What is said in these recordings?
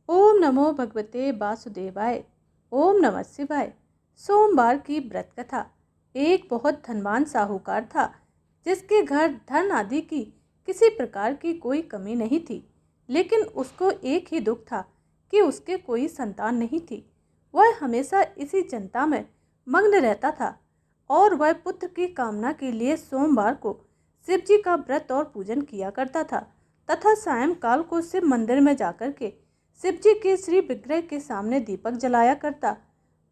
ओम नमो भगवते वासुदेवाय। ओम नमः शिवाय। सोमवार की व्रत कथा। एक बहुत धनवान साहूकार था, जिसके घर धन आदि की किसी प्रकार की कोई कमी नहीं थी। लेकिन उसको एक ही दुख था कि उसके कोई संतान नहीं थी। वह हमेशा इसी चिंता में मग्न रहता था और वह पुत्र की कामना के लिए सोमवार को शिव जी का व्रत और पूजन किया करता था तथा सायंकाल को शिव मंदिर में जाकर के शिव जी के श्री विग्रह के सामने दीपक जलाया करता।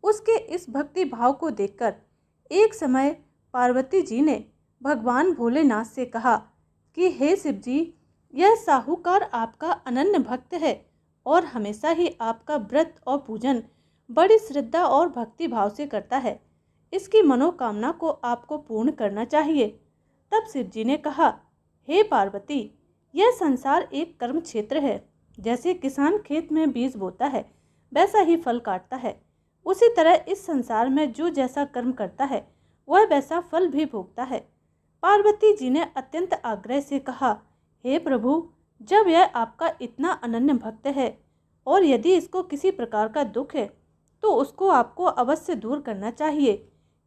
उसके इस भक्ति भाव को देखकर एक समय पार्वती जी ने भगवान भोलेनाथ से कहा कि हे शिव जी, यह साहूकार आपका अनन्य भक्त है और हमेशा ही आपका व्रत और पूजन बड़ी श्रद्धा और भक्ति भाव से करता है। इसकी मनोकामना को आपको पूर्ण करना चाहिए। तब शिव जी ने कहा, हे पार्वती, यह संसार एक कर्म क्षेत्र है। जैसे किसान खेत में बीज बोता है, वैसा ही फल काटता है। उसी तरह इस संसार में जो जैसा कर्म करता है, वह वैसा फल भी भोगता है। पार्वती जी ने अत्यंत आग्रह से कहा, हे प्रभु, जब यह आपका इतना अनन्य भक्त है और यदि इसको किसी प्रकार का दुख है, तो उसको आपको अवश्य दूर करना चाहिए,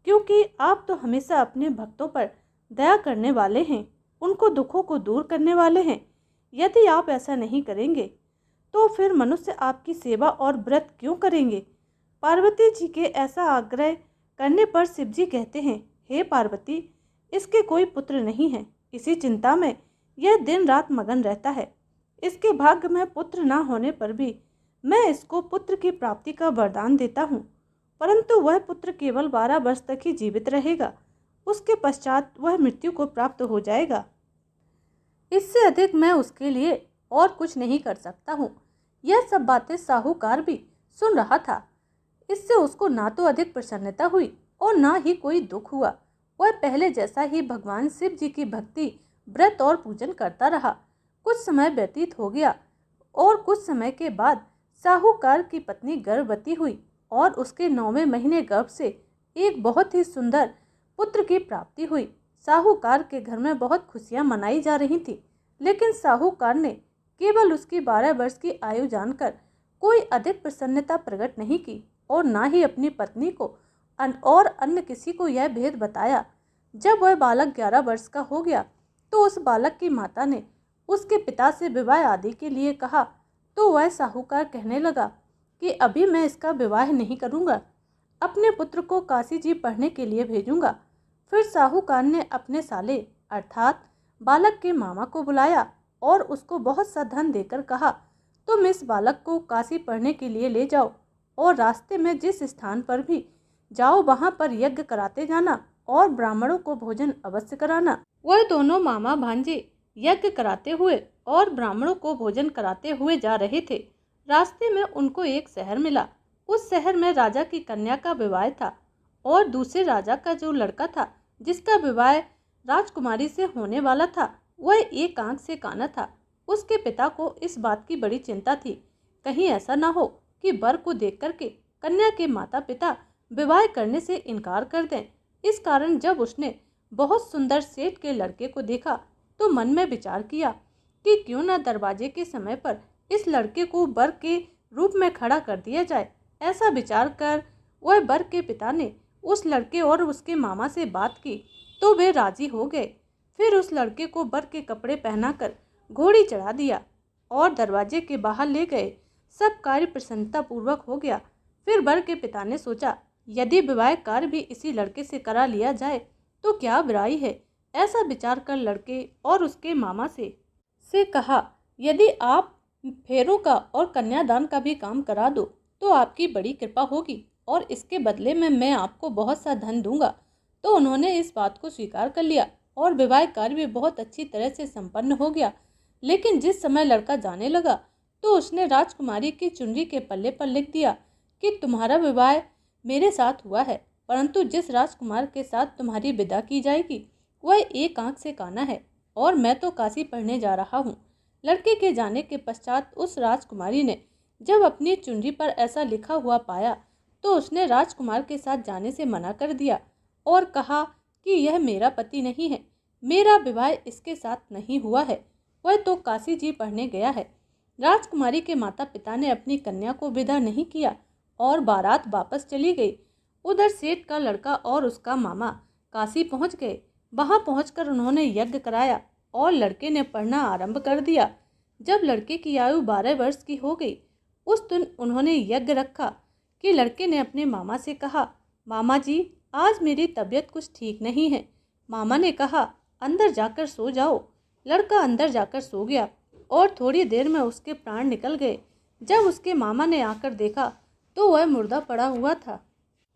क्योंकि आप तो हमेशा अपने भक्तों पर दया करने वाले हैं, उनको दुखों को दूर करने वाले हैं। यदि आप ऐसा नहीं करेंगे तो फिर मनुष्य आपकी सेवा और व्रत क्यों करेंगे। पार्वती जी के ऐसा आग्रह करने पर शिव जी कहते हैं, हे पार्वती, इसके कोई पुत्र नहीं है। इसी चिंता में यह दिन रात मगन रहता है। इसके भाग्य में पुत्र ना होने पर भी मैं इसको पुत्र की प्राप्ति का वरदान देता हूँ, परंतु वह पुत्र केवल 12 वर्ष तक ही जीवित रहेगा। उसके पश्चात वह मृत्यु को प्राप्त हो जाएगा। इससे अधिक मैं उसके लिए और कुछ नहीं कर सकता हूँ। यह सब बातें साहूकार भी सुन रहा था। इससे उसको ना तो अधिक प्रसन्नता हुई और ना ही कोई दुख हुआ। वह पहले जैसा ही भगवान शिव जी की भक्ति, व्रत और पूजन करता रहा। कुछ समय व्यतीत हो गया और कुछ समय के बाद साहूकार की पत्नी गर्भवती हुई और उसके 9वें महीने गर्भ से एक बहुत ही सुंदर पुत्र की प्राप्ति हुई। साहूकार के घर में बहुत खुशियां मनाई जा रही थी, लेकिन साहूकार ने केवल उसकी 12 वर्ष की आयु जानकर कोई अधिक प्रसन्नता प्रकट नहीं की और ना ही अपनी पत्नी को और अन्य किसी को यह भेद बताया। जब वह बालक 11 वर्ष का हो गया तो उस बालक की माता ने उसके पिता से विवाह आदि के लिए कहा, तो वह साहूकार कहने लगा कि अभी मैं इसका विवाह नहीं करूँगा, अपने पुत्र को काशी जी पढ़ने के लिए भेजूँगा। फिर साहूकार ने अपने साले अर्थात बालक के मामा को बुलाया और उसको बहुत सा धन देकर कहा, तुम इस बालक को काशी पढ़ने के लिए ले जाओ और रास्ते में जिस स्थान पर भी जाओ वहाँ पर यज्ञ कराते जाना और ब्राह्मणों को भोजन अवश्य कराना। वह दोनों मामा भांजे यज्ञ कराते हुए और ब्राह्मणों को भोजन कराते हुए जा रहे थे। रास्ते में उनको एक शहर मिला। उस शहर में राजा की कन्या का विवाह था और दूसरे राजा का जो लड़का था, जिसका विवाह राजकुमारी से होने वाला था, वह एक आंख से काना था। उसके पिता को इस बात की बड़ी चिंता थी, कहीं ऐसा ना हो कि वर को देख करके कन्या के माता पिता विवाह करने से इनकार कर दें। इस कारण जब उसने बहुत सुंदर सेठ के लड़के को देखा तो मन में विचार किया कि क्यों न दरवाजे के समय पर इस लड़के को वर के रूप में खड़ा कर दिया जाए। ऐसा विचार कर वह वर के पिता ने उस लड़के और उसके मामा से बात की तो वे राजी हो गए। फिर उस लड़के को वर के कपड़े पहनाकर घोड़ी चढ़ा दिया और दरवाजे के बाहर ले गए। सब कार्य प्रसन्नता पूर्वक हो गया। फिर वर के पिता ने सोचा, यदि विवाह कार्य भी इसी लड़के से करा लिया जाए तो क्या बुराई है। ऐसा विचार कर लड़के और उसके मामा से कहा, यदि आप फेरों का और कन्यादान का भी काम करा दो तो आपकी बड़ी कृपा होगी और इसके बदले में मैं आपको बहुत सा धन दूंगा। तो उन्होंने इस बात को स्वीकार कर लिया और विवाह कार्य भी बहुत अच्छी तरह से संपन्न हो गया। लेकिन जिस समय लड़का जाने लगा तो उसने राजकुमारी की चुनरी के पल्ले पर लिख दिया कि तुम्हारा विवाह मेरे साथ हुआ है, परंतु जिस राजकुमार के साथ तुम्हारी विदा की जाएगी वह एक आंख से काना है और मैं तो काशी पढ़ने जा रहा हूँ। लड़के के जाने के पश्चात उस राजकुमारी ने जब अपनी चुनरी पर ऐसा लिखा हुआ पाया तो उसने राजकुमार के साथ जाने से मना कर दिया और कहा कि यह मेरा पति नहीं है, मेरा विवाह इसके साथ नहीं हुआ है, वह तो काशी जी पढ़ने गया है। राजकुमारी के माता पिता ने अपनी कन्या को विदा नहीं किया और बारात वापस चली गई। उधर सेठ का लड़का और उसका मामा काशी पहुंच गए। वहां पहुंचकर उन्होंने यज्ञ कराया और लड़के ने पढ़ना आरंभ कर दिया। जब लड़के की आयु 12 वर्ष की हो गई, उस दिन उन्होंने यज्ञ रखा कि लड़के ने अपने मामा से कहा, मामा जी, आज मेरी तबीयत कुछ ठीक नहीं है। मामा ने कहा, अंदर जाकर सो जाओ। लड़का अंदर जाकर सो गया और थोड़ी देर में उसके प्राण निकल गए। जब उसके मामा ने आकर देखा तो वह मुर्दा पड़ा हुआ था।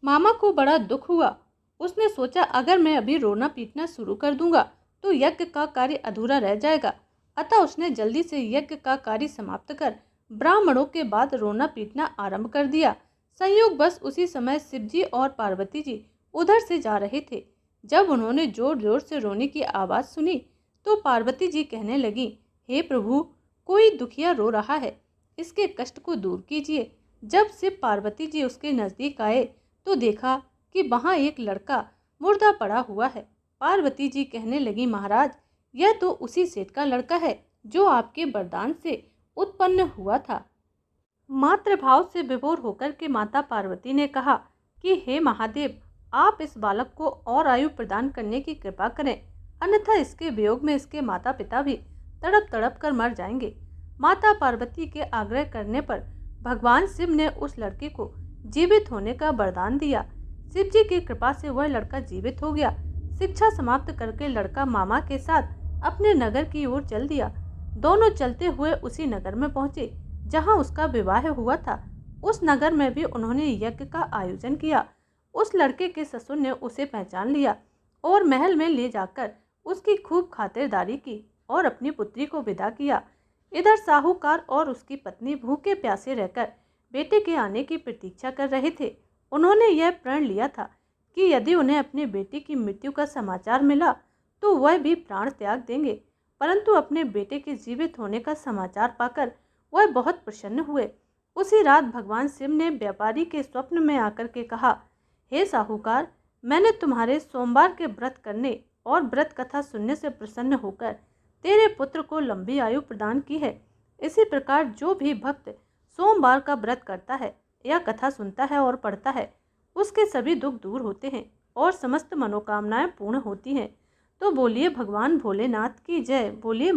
मामा को बड़ा दुख हुआ। उसने सोचा, अगर मैं अभी रोना पीटना शुरू कर दूंगा तो यज्ञ का कार्य अधूरा रह जाएगा। अतः उसने जल्दी से यज्ञ का कार्य समाप्त कर ब्राह्मणों के बाद रोना पीटना आरंभ कर दिया। संयोग बस उसी समय शिवजी और पार्वती जी उधर से जा रहे थे। जब उन्होंने जोर जोर से रोने की आवाज़ सुनी तो पार्वती जी कहने लगी, हे प्रभु, कोई दुखिया रो रहा है, इसके कष्ट को दूर कीजिए। जब शिव पार्वती जी उसके नज़दीक आए तो देखा कि वहाँ एक लड़का मुर्दा पड़ा हुआ है। पार्वती जी कहने लगी, महाराज, यह तो उसी सेठ का लड़का है जो आपके वरदान से उत्पन्न हुआ था। मातृभाव से विभोर होकर के माता पार्वती ने कहा कि हे महादेव, आप इस बालक को और आयु प्रदान करने की कृपा करें, अन्यथा इसके वियोग में इसके माता पिता भी तड़प तड़प कर मर जाएंगे। माता पार्वती के आग्रह करने पर भगवान शिव ने उस लड़के को जीवित होने का वरदान दिया। शिव जी की कृपा से वह लड़का जीवित हो गया। शिक्षा समाप्त करके लड़का मामा के साथ अपने नगर की ओर चल दिया। दोनों चलते हुए उसी नगर में पहुंचे जहां उसका विवाह हुआ था। उस नगर में भी उन्होंने यज्ञ का आयोजन किया। उस लड़के के ससुर ने उसे पहचान लिया और महल में ले जाकर उसकी खूब खातिरदारी की और अपनी पुत्री को विदा किया। इधर साहूकार और उसकी पत्नी भूखे प्यासे रहकर बेटे के आने की प्रतीक्षा कर रहे थे। उन्होंने यह प्रण लिया था कि यदि उन्हें अपने बेटे की मृत्यु का समाचार मिला तो वह भी प्राण त्याग देंगे, परंतु अपने बेटे के जीवित होने का समाचार पाकर वह बहुत प्रसन्न हुए। उसी रात भगवान शिव ने व्यापारी के स्वप्न में आकर के कहा, हे साहूकार, मैंने तुम्हारे सोमवार के व्रत करने और व्रत कथा सुनने से प्रसन्न होकर तेरे पुत्र को लंबी आयु प्रदान की है। इसी प्रकार जो भी भक्त सोमवार का व्रत करता है या कथा सुनता है और पढ़ता है, उसके सभी दुख दूर होते हैं और समस्त मनोकामनाएं पूर्ण होती हैं। तो बोलिए भगवान भोलेनाथ की जय। बोलिए